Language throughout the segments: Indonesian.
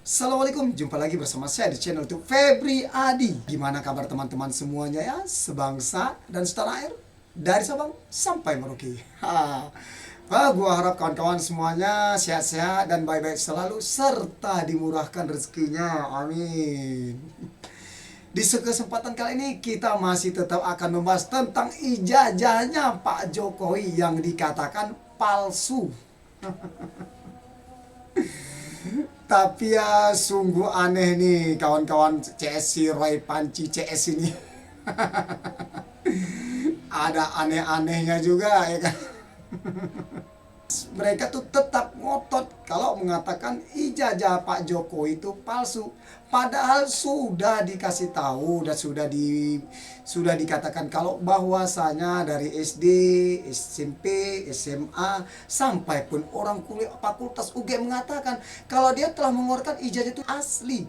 Assalamualaikum, jumpa lagi bersama saya di channel YouTube Febri Adi. Gimana kabar teman-teman semuanya ya, sebangsa dan setanah air, dari Sabang sampai Merauke. Gua harap kawan-kawan semuanya sehat-sehat dan baik-baik selalu serta dimurahkan rezekinya. Amin. Di kesempatan kali ini kita masih tetap akan membahas tentang ijazahnya Pak Jokowi yang dikatakan palsu. Tapi ya sungguh aneh nih kawan-kawan CS Roy Panci CS ini. Ada aneh-anehnya juga ya kan. Mereka tuh tetap ngotot kalau mengatakan ijazah Pak Jokowi itu palsu. Padahal sudah dikasih tahu dan sudah dikatakan kalau bahwasanya dari SD, SMP, SMA sampai pun orang kuliah fakultas UGM mengatakan kalau dia telah mengeluarkan ijazah itu asli.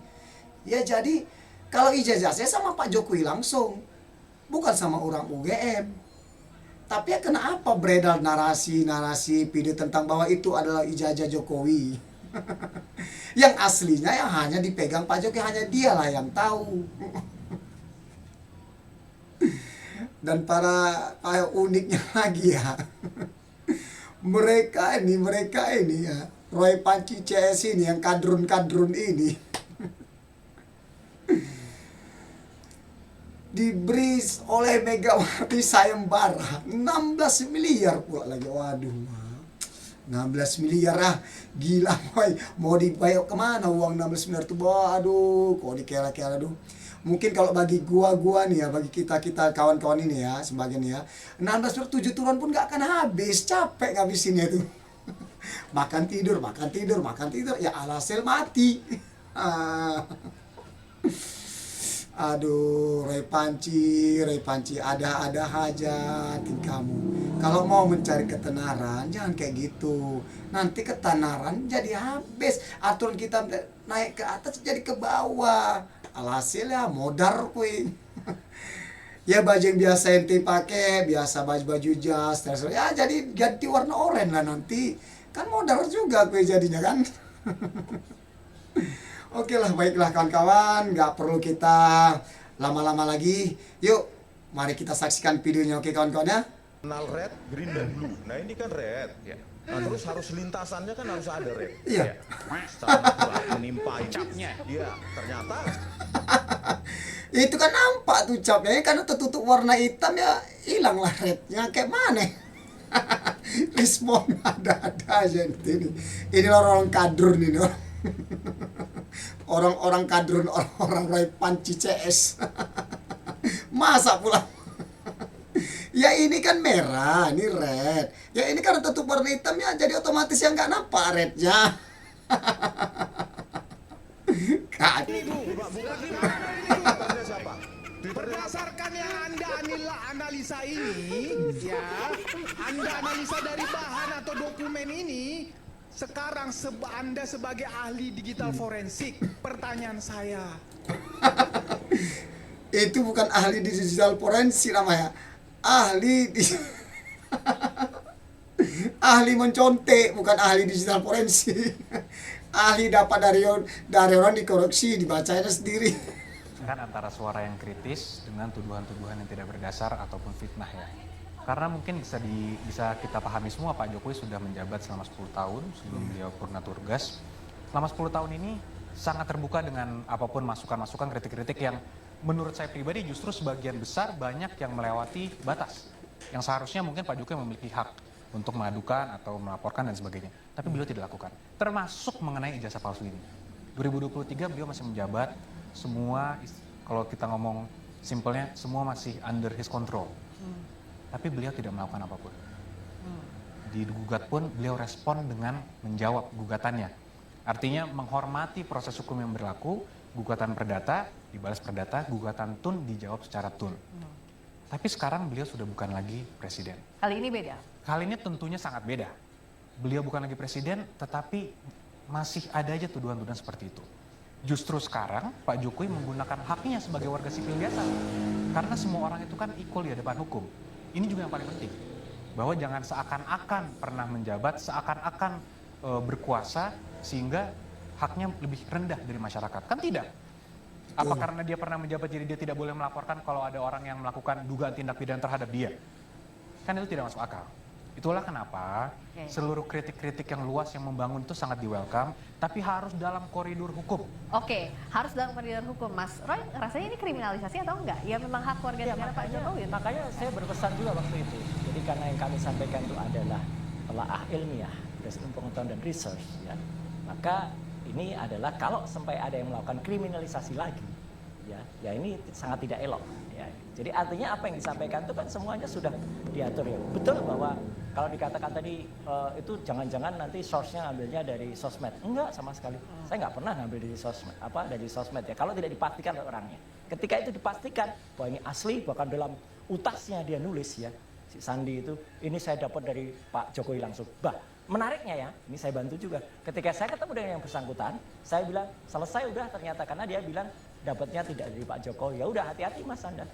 Ya jadi kalau ijazah saya sama Pak Jokowi langsung, bukan sama orang UGM. Tapi ya kenapa beredar narasi-narasi video tentang bahwa itu adalah ijazah Jokowi? Yang aslinya yang hanya dipegang Pak Jokowi, hanya dialah yang tahu. Dan para uniknya lagi ya. Mereka ini ya, Roy Panci CS ini yang kadrun-kadrun ini diberi oleh Megawati sayembara 16 miliar pula lagi. Waduh, 16 miliar gila boy. Mau dibayar kemana uang 16 miliar tuh? Aduh, kok dikela-kela tuh. Mungkin kalau bagi gua nih ya, bagi kita kawan-kawan ini ya, sebagian ya, 16 miliar 7 turun pun gak akan habis. Capek ngabisinnya tuh. Makan tidur, ya alhasil mati. Aduh, Ray Panci, ada-ada aja kamu. Kalau mau mencari ketenaran, jangan kayak gitu. Nanti ketenaran jadi habis. Aturan kita naik ke atas jadi ke bawah. Alhasil ya modar kuy. Ya baju yang biasa ente pakai, biasa baju jas, ya jadi ganti warna oranye lah nanti. Kan modar juga kuy jadinya kan. Oke lah, baiklah kawan-kawan, nggak perlu kita lama-lama lagi. Yuk, mari kita saksikan videonya, oke kawan-kawan ya. Kenal red, green dan blue. Nah ini kan red. Ya. Nah terus harus lintasannya kan harus ada red. Iya. Sama menimpa capnya. Iya, ternyata Itu kan nampak tuh capnya, kan tertutup warna hitam ya hilang lah rednya, kayak mana? Respon ada-ada aja ini. Ini orang kadrun ini. Orang-orang kadrun, orang-orang Roy Panci CS. Masa pula? Ya ini kan merah, ini red. Ya ini kan tutup warna hitam ya, jadi otomatis yang nggak nampak rednya. ini bukan siapa? Berdasarkan yang Anda analisa ini, ya, Anda analisa dari bahan atau dokumen ini, sekarang Anda sebagai ahli digital forensik, pertanyaan saya. Itu bukan ahli di digital forensik namanya. Ahli di ahli mencontek, bukan ahli digital forensik. Ahli dapat dari orang dikoreksi, dibacanya sendiri. Kan antara suara yang kritis dengan tuduhan-tuduhan yang tidak berdasar ataupun fitnah ya. Karena mungkin bisa kita pahami semua Pak Jokowi sudah menjabat selama 10 tahun sebelum beliau purna tugas. Selama 10 tahun ini sangat terbuka dengan apapun masukan-masukan, kritik-kritik yang menurut saya pribadi justru sebagian besar banyak yang melewati batas. Yang seharusnya mungkin Pak Jokowi memiliki hak untuk mengadukan atau melaporkan dan sebagainya. Tapi beliau tidak lakukan. Termasuk mengenai ijazah palsu ini. 2023 beliau masih menjabat, semua kalau kita ngomong simpelnya semua masih under his control. Tapi beliau tidak melakukan apapun. Digugat pun beliau respon dengan menjawab gugatannya. Artinya menghormati proses hukum yang berlaku, gugatan perdata dibalas perdata, gugatan tun dijawab secara tun. Tapi sekarang beliau sudah bukan lagi presiden. Kali ini beda? Kali ini tentunya sangat beda. Beliau bukan lagi presiden, tetapi masih ada aja tuduhan-tuduhan seperti itu. Justru sekarang Pak Jokowi menggunakan haknya sebagai warga sipil biasa. Karena semua orang itu kan equal di hadapan hukum. Ini juga yang paling penting. Bahwa jangan seakan-akan pernah menjabat, seakan-akan berkuasa, sehingga haknya lebih rendah dari masyarakat? Kan tidak. Apa karena dia pernah menjabat jadi dia tidak boleh melaporkan kalau ada orang yang melakukan dugaan tindak pidana terhadap dia? Kan itu tidak masuk akal. Itulah kenapa seluruh kritik-kritik yang luas yang membangun itu sangat di-welcome, tapi harus dalam koridor hukum. Oke, harus dalam koridor hukum. Mas Roy, rasanya ini kriminalisasi atau enggak? Ya memang hak warga negara Pak Jokowi. Makanya saya berpesan juga waktu itu. Jadi karena yang kami sampaikan itu adalah telaah ilmiah, berdasarkan pengetahuan dan research, ya. Maka ini adalah kalau sampai ada yang melakukan kriminalisasi lagi, ya ini sangat tidak elok. Ya. Jadi artinya apa yang disampaikan itu kan semuanya sudah diatur ya. Betul bahwa kalau dikatakan tadi itu jangan-jangan nanti source-nya ngambilnya dari sosmed. Enggak sama sekali. Saya nggak pernah ngambil dari sosmed. Dari sosmed ya. Kalau tidak dipastikan oleh orangnya. Ketika itu dipastikan bahwa ini asli, bahkan dalam utasnya dia nulis ya, si Sandi itu, ini saya dapat dari Pak Jokowi langsung. Menariknya ya, ini saya bantu juga. Ketika saya ketemu dengan yang bersangkutan, saya bilang selesai udah ternyata karena dia bilang dapatnya tidak dari Pak Jokowi. Ya udah hati-hati Mas Anda.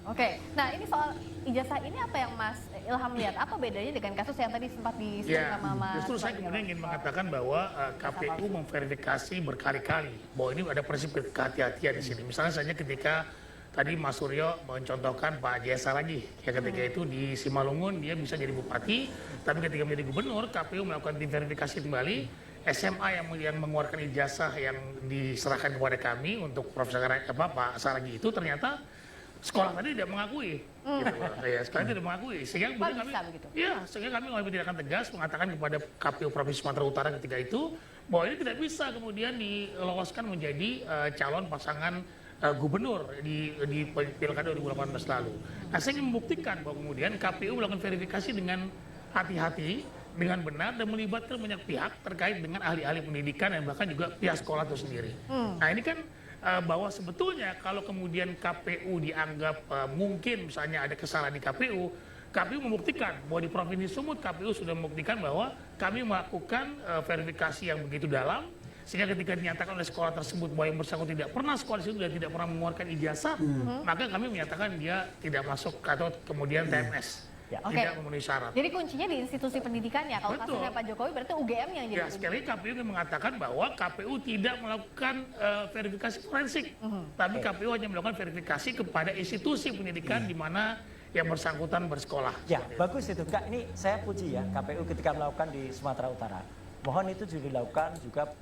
Oke, nah ini soal ijazah ini apa yang Mas Ilham lihat? Apa bedanya dengan kasus yang tadi sempat disebut sama Mas? Justru saya kemudian ingin mengatakan bahwa KPU memverifikasi berkali-kali bahwa ini ada prinsip kehati-hatian di sini. Misalnya saja ketika tadi Mas Suryo mencontohkan Pak Jesa lagi, ya ketika itu di Simalungun dia bisa jadi bupati, tapi ketika menjadi gubernur KPU melakukan tim verifikasi kembali. SMA yang mengeluarkan ijazah yang diserahkan kepada kami untuk Profesor Pak Saragi itu ternyata sekolah tadi tidak mengakui, gitu. Ya, sekolah tidak mengakui, sehingga kemudian kami, sehingga kami mengambil tindakan tegas mengatakan kepada KPU Provinsi Sumatera Utara ketika itu bahwa ini tidak bisa kemudian diloloskan menjadi calon pasangan gubernur di Pilkada 2018 lalu. Nah, saya ingin membuktikan bahwa kemudian KPU melakukan verifikasi dengan hati-hati, dengan benar dan melibatkan banyak pihak terkait dengan ahli-ahli pendidikan dan bahkan juga pihak sekolah itu sendiri. Nah, ini kan bahwa sebetulnya kalau kemudian KPU dianggap mungkin misalnya ada kesalahan di KPU membuktikan bahwa di Provinsi Sumut KPU sudah membuktikan bahwa kami melakukan verifikasi yang begitu dalam sehingga ketika dinyatakan oleh sekolah tersebut bahwa yang bersangkutan tidak pernah sekolah di situ dan tidak pernah mengeluarkan ijazah, maka kami menyatakan dia tidak masuk atau kemudian TMS. Ya, tidak memenuhi syarat. Jadi kuncinya di institusi pendidikannya. Kalau kasusnya Pak Jokowi berarti UGM yang jadi. Ya, sekali lagi KPU mengatakan bahwa KPU tidak melakukan verifikasi forensik, tapi KPU hanya melakukan verifikasi kepada institusi pendidikan di mana yang bersangkutan bersekolah. Ya, bagus itu. Enggak, ini saya puji ya KPU ketika melakukan di Sumatera Utara. Mohon itu juga dilakukan juga.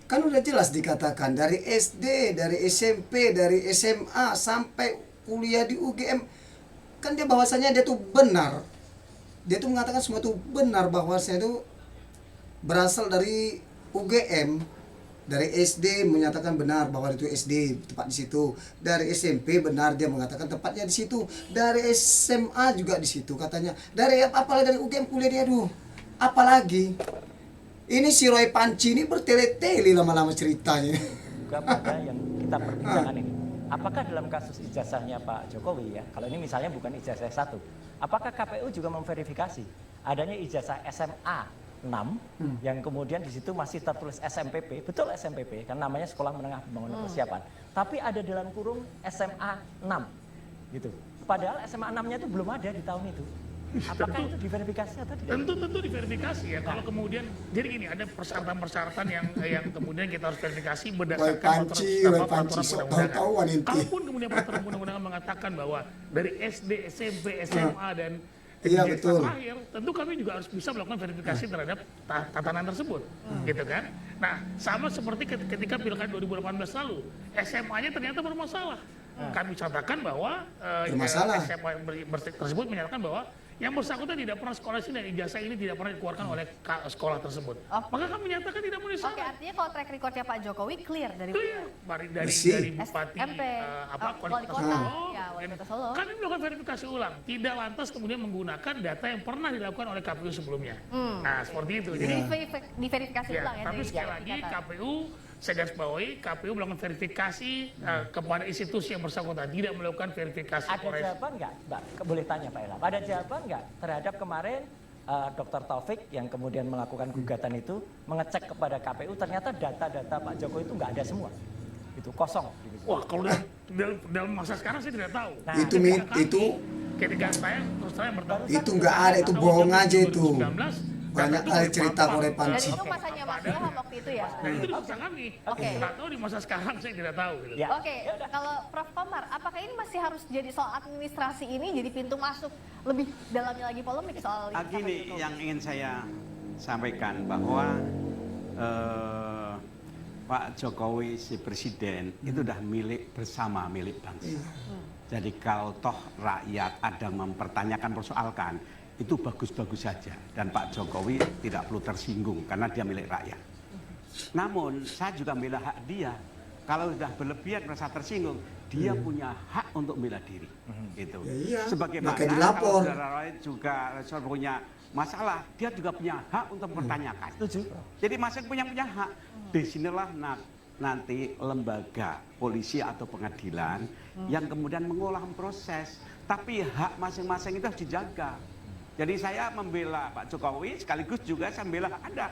Kan udah jelas dikatakan dari SD, dari SMP, dari SMA sampai kuliah di UGM. Kan dia bahwasanya dia tuh benar. Dia tuh mengatakan semua itu benar bahwasanya itu berasal dari UGM. Dari SD menyatakan benar bahwa itu SD tepat di situ. Dari SMP benar dia mengatakan tepatnya di situ. Dari SMA juga di situ katanya. Dari apalagi dari UGM kuliah dia aduh. Apalagi ini si Roy Panci ini bertele-tele lama-lama ceritanya. Juga pada yang kita perbincangkan ini. Apakah dalam kasus ijazahnya Pak Jokowi ya, kalau ini misalnya bukan ijazah 1, apakah KPU juga memverifikasi adanya ijazah SMA 6 yang kemudian di situ masih tertulis SMPP, betul SMPP kan namanya Sekolah Menengah Pembangunan Persiapan, tapi ada dalam kurung SMA 6 gitu. Padahal SMA 6-nya itu belum ada di tahun itu. Apakah itu diverifikasi atau tidak? Tentu diverifikasi ya. Kalau kemudian jadi gini ada persyaratan-persyaratan yang kemudian kita harus verifikasi berdasarkan peraturan perundang-undangan. Kalaupun kemudian peraturan perundang-undangan mengatakan bahwa dari SD, SMP, SMA dan terakhir, tentu kami juga harus bisa melakukan verifikasi terhadap tatanan tersebut, gitu kan? Nah, sama seperti ketika Pilkada 2018 lalu, SMA-nya ternyata bermasalah. Kami catatkan bahwa SMA tersebut menyatakan bahwa yang bersangkutan tidak pernah sekolah sini dan ijazah ini tidak pernah dikeluarkan oleh sekolah tersebut. Maka kami menyatakan tidak memenuhi syarat. Oke, artinya kalau track recordnya Pak Jokowi clear dari Bupati wali kota, ya, wali kota Solo. Kami melakukan verifikasi ulang, tidak lantas kemudian menggunakan data yang pernah dilakukan oleh KPU sebelumnya. Nah, seperti itu. Jadi diverifikasi ulang ya. Tapi sekali lagi KPU saya garis bawahi, KPU melakukan verifikasi kepada institusi yang bersangkutan, tidak melakukan verifikasi. Ada jawaban nggak, Mbak? Boleh tanya Pak Ilham. Ada jawaban nggak terhadap kemarin Dr. Taufik yang kemudian melakukan gugatan itu mengecek kepada KPU ternyata data-data Pak Jokowi itu nggak ada semua, itu kosong. Gitu. Wah, kalau dalam masa sekarang saya tidak tahu. Nah, itu ketika saya terus terang bertemu. Itu nggak ada, itu bohong aja itu. Banyak kali cerita Korek Dan Panci. itu masanya Mas Ilham waktu itu ya? Nah, itu di masa kami. Oke. Nggak tahu di masa sekarang saya tidak tahu. Gitu. Ya. Oke, kalau Prof Komar, apakah ini masih harus jadi soal administrasi ini jadi pintu masuk lebih dalamnya lagi polemik soal ini? Gini, yang ingin saya sampaikan bahwa Pak Jokowi si presiden itu udah milik bersama, milik bangsa. Jadi kalau toh rakyat ada mempertanyakan, persoalkan, itu bagus-bagus saja. Dan Pak Jokowi tidak perlu tersinggung karena dia milik rakyat. Namun saya juga membela hak dia. Kalau sudah berlebihan merasa tersinggung, dia punya hak untuk membela diri. Gitu. Ya iya, Sebagaimana makanya dilapor. kalau saudara lain juga punya masalah, dia juga punya hak untuk mempertanyakan. Setuju. Jadi masing punya hak. Disinilah nanti lembaga polisi atau pengadilan yang kemudian mengolah proses. Tapi hak masing-masing itu harus dijaga. Jadi saya membela Pak Jokowi sekaligus juga saya membela Anda.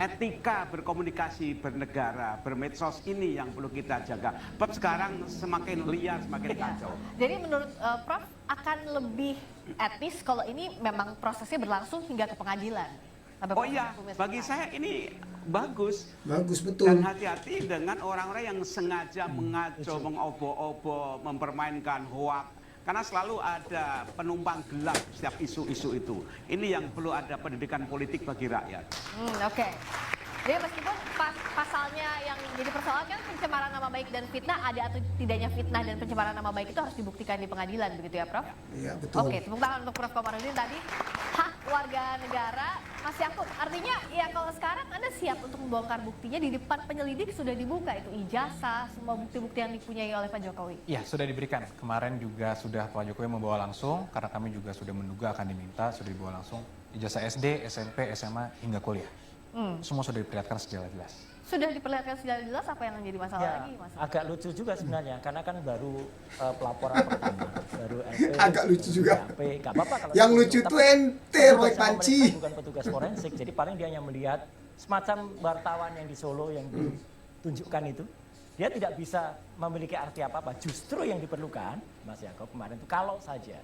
Etika berkomunikasi, bernegara, bermedsos ini yang perlu kita jaga. Sebab sekarang semakin liar, semakin kacau. Jadi menurut Prof akan lebih etis kalau ini memang prosesnya berlangsung hingga ke pengadilan. Sampai Oh proses iya, hukumnya bagi selesai. saya ini bagus. Bagus Dan betul. hati-hati dengan orang-orang yang sengaja mengaco, mengobo-obo, mempermainkan hoak. Karena selalu ada penumpang gelap setiap isu-isu itu. Ini yang perlu ada pendidikan politik bagi rakyat. Oke. Jadi meskipun pasalnya yang jadi persoalan kan pencemaran nama baik dan fitnah, ada atau tidaknya fitnah dan pencemaran nama baik itu harus dibuktikan di pengadilan, begitu ya Prof? Iya betul. Oke, tepuk tangan untuk Prof Komarudin tadi. Hak warga negara masih akut. Artinya ya kalau sekarang Anda siap untuk membongkar buktinya di depan penyelidik sudah dibuka itu ijazah, semua bukti-bukti yang dipunyai oleh Pak Jokowi. Iya, sudah diberikan. Kemarin juga sudah Pak Jokowi membawa langsung, karena kami juga sudah menduga akan diminta, sudah dibawa langsung ijazah SD, SMP, SMA, hingga kuliah. Semua sudah diperlihatkan secara jelas. Sudah diperlihatkan secara jelas apa yang menjadi masalah Ya, lagi, Mas? agak lucu juga sebenarnya karena kan baru pelaporan pertama, baru LP, Agak lucu juga. BAP, nggak apa-apa kalau Yang seperti lucu itu, tuh tapi ente, petugas Roy yang Panci. memeriksa bukan petugas forensik, jadi paling dia hanya melihat semacam wartawan yang di Solo yang ditunjukkan itu, dia tidak bisa memiliki arti apa-apa. Justru yang diperlukan, Mas Yakob kemarin itu kalau saja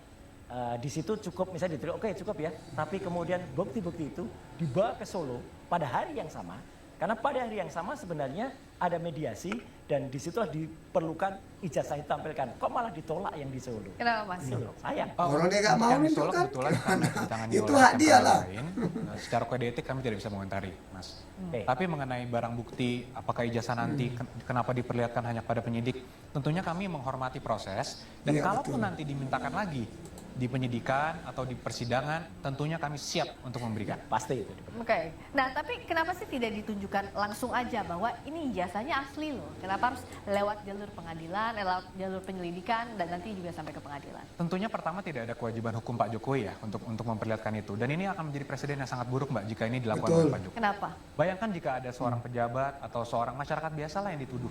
di situ cukup misalnya diterima, oke cukup ya, tapi kemudian bukti-bukti itu dibawa ke Solo pada hari yang sama, karena pada hari yang sama sebenarnya ada mediasi dan di situ diperlukan ijazah ditampilkan. Kok malah ditolak yang di Solo? Kenapa Mas? Ini loh, sayang. Orang dia nggak mau Yang di itu Solo kan. kebetulan karena ditangani Itu oleh hak dia tempat lah. lain. Nah, secara kode etik kami tidak bisa mengomentari, Mas. Oke. Tapi mengenai barang bukti, apakah ijazah nanti kenapa diperlihatkan hanya pada penyidik, tentunya kami menghormati proses. Dan Iya, kalaupun betul. nanti dimintakan lagi di penyidikan atau di persidangan, tentunya kami siap untuk memberikan. Pasti itu diperlukan. Oke. Nah, tapi kenapa sih tidak ditunjukkan langsung aja bahwa ini ijazahnya asli loh? Kenapa harus lewat jalur pengadilan, lewat jalur penyelidikan, dan nanti juga sampai ke pengadilan? Tentunya pertama tidak ada kewajiban hukum Pak Jokowi ya untuk memperlihatkan itu. Dan ini akan menjadi presiden yang sangat buruk Mbak jika ini dilakukan Betul. oleh Pak Jokowi. Kenapa? Bayangkan jika ada seorang pejabat atau seorang masyarakat biasa lah yang dituduh.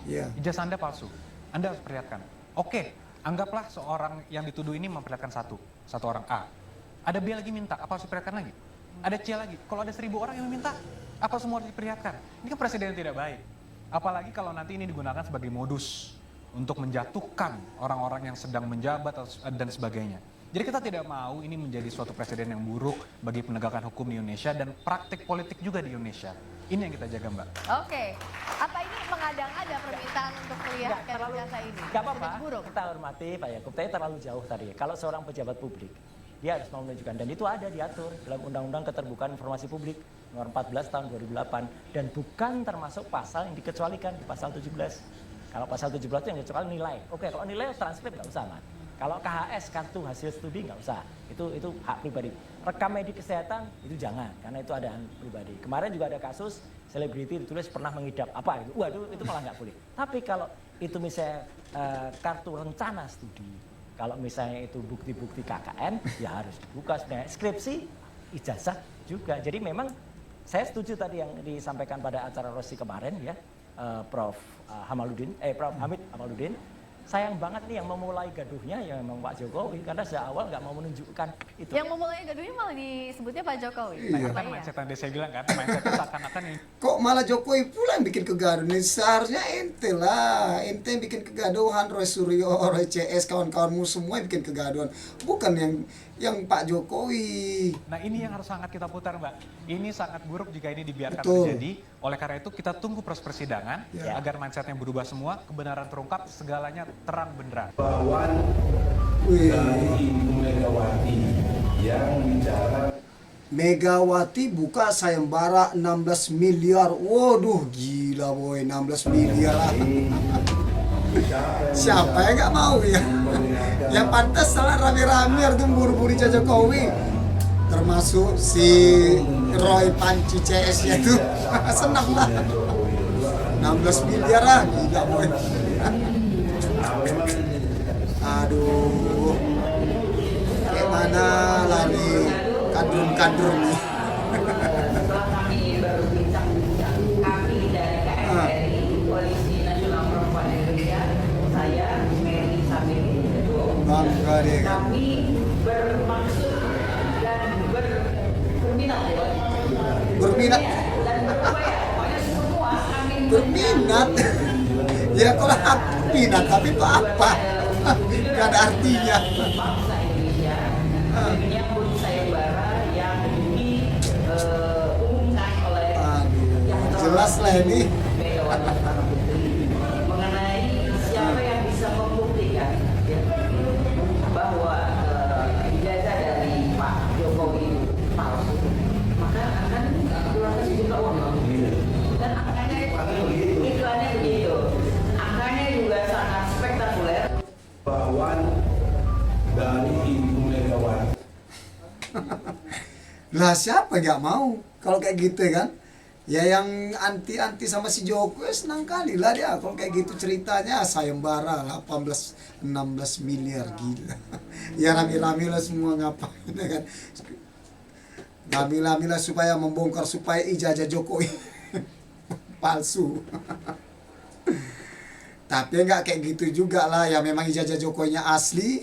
Iya. Ijazah Anda palsu. Anda harus perlihatkan. Oke, anggaplah seorang yang dituduh ini memperlihatkan satu orang A. Ada B lagi minta, apa harus diperlihatkan lagi? Ada C lagi. Kalau ada 1000 orang yang meminta, apa semua harus diperlihatkan? Ini kan presiden yang tidak baik. Apalagi kalau nanti ini digunakan sebagai modus untuk menjatuhkan orang-orang yang sedang menjabat dan sebagainya. Jadi kita tidak mau ini menjadi suatu presiden yang buruk bagi penegakan hukum di Indonesia dan praktik politik juga di Indonesia. Ini yang kita jaga, Mbak. Oke. Apa ini mengada-ngada permintaan untuk melihatkan ijazah ini? Gak apa-apa, Sudah buruk. kita hormati Pak Yakob, tapi terlalu jauh tadi. Kalau seorang pejabat publik, dia harus mau menunjukkan, dan itu ada diatur dalam Undang-Undang Keterbukaan Informasi Publik nomor 14 tahun 2008, dan bukan termasuk pasal yang dikecualikan di pasal 17. Kalau pasal 17 itu yang dikecualikan nilai. Oke, kalau nilai transkrip nggak usah, Mas. Kalau KHS, kartu hasil studi nggak usah, itu hak pribadi. Rekam medik kesehatan itu jangan, karena itu ada pribadi. Kemarin juga ada kasus selebriti ditulis pernah mengidap apa itu, wah itu malah nggak boleh. Tapi kalau itu misalnya kartu rencana studi, kalau misalnya itu bukti-bukti KKN, ya harus dibuka sebenarnya. Skripsi, ijazah juga. Jadi memang saya setuju tadi yang disampaikan pada acara Rosi kemarin ya, Prof Hamid Hamaludin. Sayang banget nih yang memulai gaduhnya ya memang Pak Jokowi, karena sejak awal nggak mau menunjukkan itu. Yang memulai gaduhnya malah disebutnya Pak Jokowi. Iya. Kan Apa mindset yang saya bilang kan, mindset seakan-akan ini Kok malah Jokowi pula yang bikin kegaduhan? Seharusnya ente lah, ente yang bikin kegaduhan, Roy Suryo, Roy CS, kawan-kawanmu semua yang bikin kegaduhan. Bukan yang Pak Jokowi. Nah ini yang harus sangat kita putar Mbak. Ini sangat buruk jika ini dibiarkan Betul. terjadi. Oleh karena itu kita tunggu proses persidangan Ya. agar mindsetnya berubah semua, kebenaran terungkap, segalanya terang benderang. Wih. Ibu Megawati yang bicara Megawati buka sayembara 16 miliar. Waduh, gila boy, 16 miliar lah. Siapa yang nggak mau ya? Yang pantas salah rame-rame harus buru-buru Jokowi. Termasuk si Roy Panci CS-nya tuh. Senang lah. 16 miliar lah, gila boy. Aduh. Kayak mana lah nih kadrun-kadrun nih. Setelah kami baru bincang-bincang, kami dari KSRI, Koalisi Nasional Perempuan Indonesia, saya, Mary Sabini, Ketua Umum, Bangga deh. kami bermaksud dan berminat Berminat. dan berupaya, pokoknya semua kami Berminat. Ya kalau aku minat, tapi itu apa? Gak ada artinya. bangsa Indonesia menyambut sayembara yang diumumkan oleh Aduh, jelas lah ini. Megawati Soekarno Putri mengenai siapa yang bisa membuktikan ya, bahwa ijazah dari Pak Jokowi itu palsu, maka akan keluarkan juga uang. Dan angkanya iklannya begitu, angkanya juga sangat spektakuler. bahwa dari Ibu Megawati. Lah siapa nggak mau kalau kayak gitu kan? Ya yang anti-anti sama si Jokowi senang kali lah dia kalau kayak gitu ceritanya sayembara 16 miliar gila. Ya rame-rame lah semua ngapain ya kan? Rame-rame lah supaya membongkar supaya ijazah Jokowi palsu. Tapi nggak kayak gitu juga lah ya, memang ijazah Jokowinya asli.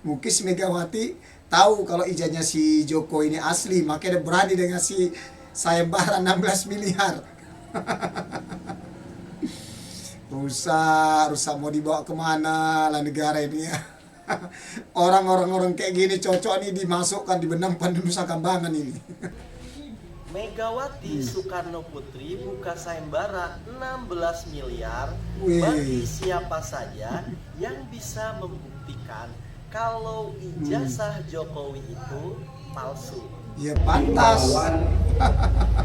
Mungkin si Megawati tahu kalau ijazahnya si Jokowi ini asli, makanya dia berani dengan si sayembara 16 miliar. rusak mau dibawa kemana lah negara ini ya. Orang-orang kayak gini cocok nih dimasukkan di benang pandan Nusa Kambangan ini. Megawati Soekarno Putri buka sayembara 16 miliar Wih. bagi siapa saja yang bisa membuktikan kalau ijazah Jokowi itu palsu. Ya pantas.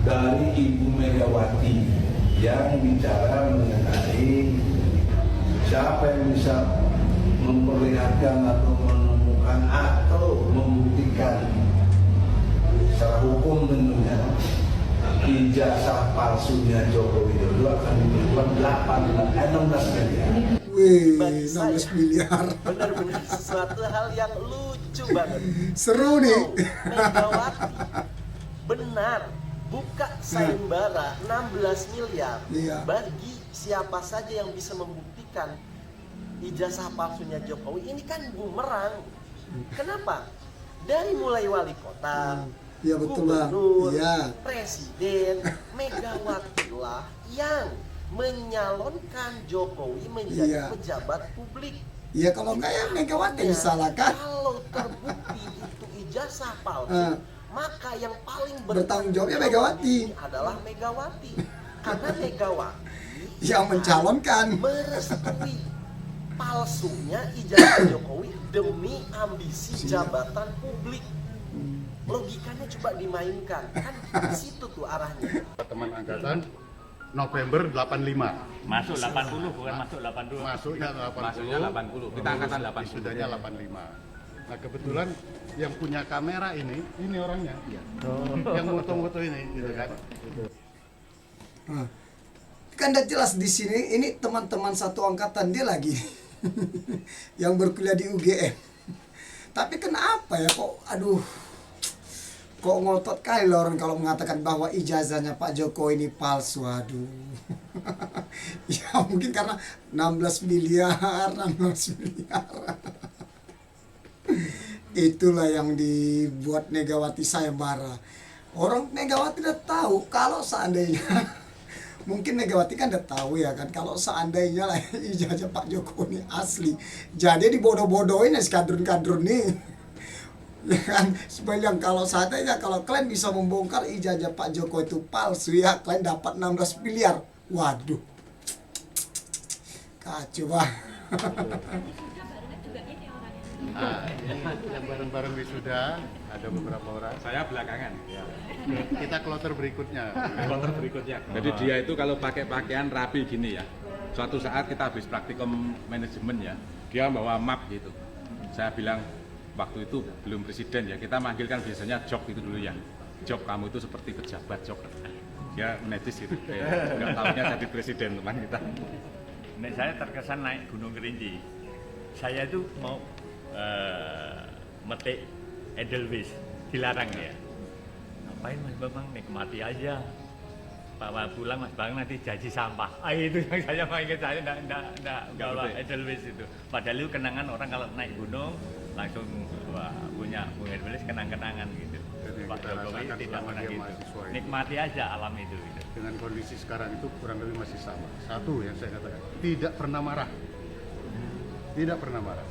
Dari Ibu Megawati yang bicara mengenai siapa yang bisa memperlihatkan atau menemukan atau membuktikan secara hukum tentunya ijazah palsunya Joko Widodo akan diberikan 16 miliar. Wih, Bagi saya, 16 miliar. Benar-benar sesuatu hal yang lucu banget. Seru nih. Megawati benar buka sayembara 16 miliar Iya. bagi siapa saja yang bisa membuktikan ijazah palsunya Jokowi. Ini kan bumerang. Kenapa? Dari mulai wali kota, Iya betul bang. gubernur, Iya. presiden, Megawati lah yang menyalonkan Jokowi menjadi Iya. pejabat publik. Ya kalau enggak ya Megawati yang disalahkan. Kalau terbukti itu ijazah palsu, maka yang paling Bertanggung jawabnya Megawati. adalah Megawati. Karena Megawati Yang mencalonkan. merestui palsunya ijazah Jokowi demi ambisi jabatan publik. Logikanya coba dimainkan, kan di situ tuh arahnya. Teman angkatan November 85. Masuk 80 bukan masuk 82. Masuknya 80. Masuknya 80. Kita angkatan 80. Sudahnya 85. Nah, kebetulan yang punya kamera ini orangnya. Yang foto-foto ini gitu kan. Nah, kan udah jelas di sini ini teman-teman satu angkatan dia lagi yang berkuliah di UGM. Tapi kenapa ya kok ngotot kali lah orang kalau mengatakan bahwa ijazahnya Pak Jokowi ini palsu. Aduh. Ya mungkin karena 16 miliar. Itulah yang dibuat Megawati sayembara. Orang Megawati udah tahu kalau seandainya mungkin Megawati kan udah tahu ya kan kalau seandainya lah ijazah Pak Jokowi ini asli. Jadi dibodoh-bodohin ya si kadrun-kadrun nih. Ya kan, sebenarnya kalau seandainya kalau kalian bisa membongkar ijazah Pak Jokowi itu palsu ya, kalian dapat 16 miliar. Waduh. Kacau, Pak. Ini yang bareng-bareng wisuda, ada beberapa orang. Saya belakangan. Ya. Kita kloter berikutnya. Kloter berikutnya. Jadi dia itu kalau pakai pakaian rapi gini ya. Suatu saat kita habis praktikum manajemen ya, dia bawa map gitu. Saya bilang, waktu itu belum presiden ya, kita manggilkan biasanya job itu dulu ya. Job kamu itu seperti pejabat job. Dia netis gitu, nggak tahunya jadi presiden teman kita. Nek saya terkesan naik Gunung Kerinci. Saya itu mau metik Edelweiss, dilarang ya. Ngapain Mas Bambang, nikmati aja. Pak pulang Mas Bambang nanti jaji sampah. Itu yang saya ingat, saya enggak bawa Edelweiss itu. Padahal itu kenangan orang kalau naik gunung langsung punya Edelweiss kenang-kenangan gitu. Pak Jokowi tidak pernah gitu. Nikmati aja alam itu gitu. Dengan kondisi sekarang itu kurang lebih masih sama. Satu yang saya katakan, tidak pernah marah. Tidak pernah marah.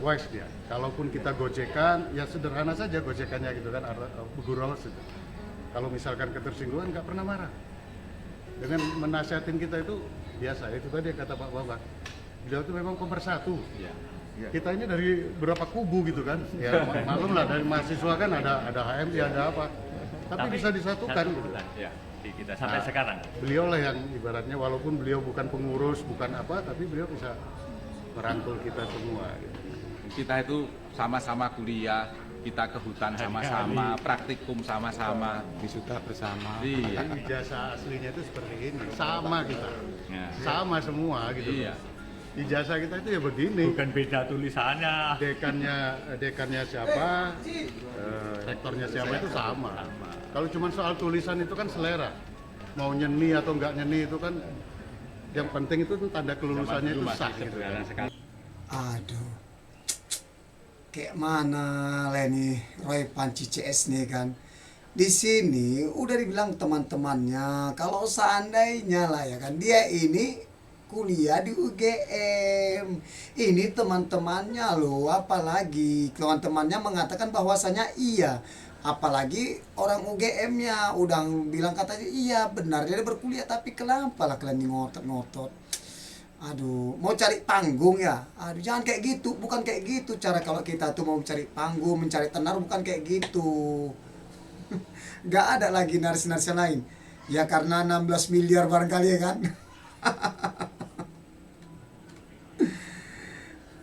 Wise dia. Kalaupun kita gojekan, ya sederhana saja gojekannya gitu kan, gurau saja. Kalau misalkan ketersinggungan nggak pernah marah. Dengan menasihatin kita itu biasa. Itu tadi yang kata Pak Babak. Beliau itu memang pemersatu. Ya. Kita ini dari berapa kubu gitu kan? Ya maklum lah, dari mahasiswa kan ada HMI, ada apa. Tapi bisa disatukan gitu. Ya, kita sampai sekarang. Beliau lah yang ibaratnya walaupun beliau bukan pengurus, bukan apa, tapi beliau bisa merangkul kita semua gitu. Kita itu sama-sama kuliah, kita ke hutan sama-sama, praktikum sama-sama, wisuda bersama. Iya. Ijazah aslinya itu seperti ini, sama kita, sama semua gitu. Iya. Ijazah kita itu ya begini. Bukan beda tulisannya. Dekannya siapa, rektornya siapa itu sama. Kalau cuma soal tulisan itu kan selera. Mau nyeni atau enggak nyeni itu kan yang penting itu tanda kelulusannya itu sah gitu. Aduh. Kayak mana Leni Roy Panci CS nih kan. Di sini udah dibilang teman-temannya kalau seandainya lah ya kan dia ini kuliah di UGM. Ini teman-temannya loh, apalagi teman-temannya mengatakan bahwasanya iya. Apalagi orang UGM-nya udah bilang katanya iya benar dia berkuliah, tapi kenapa lah kalian ngotot-ngotot. Aduh, mau cari panggung ya? Aduh, jangan kayak gitu, bukan kayak gitu cara kalau kita tuh mau mencari panggung, mencari tenar, bukan kayak gitu. Gak ada lagi narasi-narasi lain. Ya karena 16 miliar barangkali ya kan.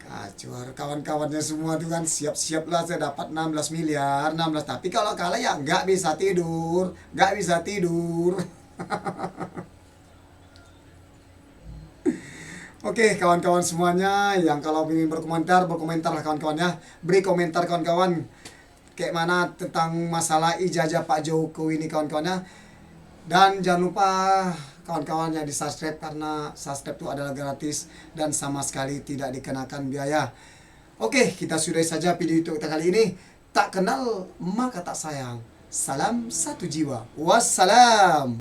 Kacau, kawan-kawannya semua tuh kan siap-siap lah saya dapat 16 miliar, 16. Tapi kalau kalah ya nggak bisa tidur, nggak bisa tidur. Oke, kawan-kawan semuanya yang kalau ingin berkomentar lah kawan-kawannya. Beri komentar kawan-kawan kayak mana tentang masalah ijazah Pak Jokowi ini kawan-kawannya. Dan jangan lupa kawan-kawan yang di-subscribe karena subscribe itu adalah gratis dan sama sekali tidak dikenakan biaya. Oke, kita sudahi saja video itu kita kali ini. Tak kenal maka tak sayang. Salam satu jiwa. Wassalam.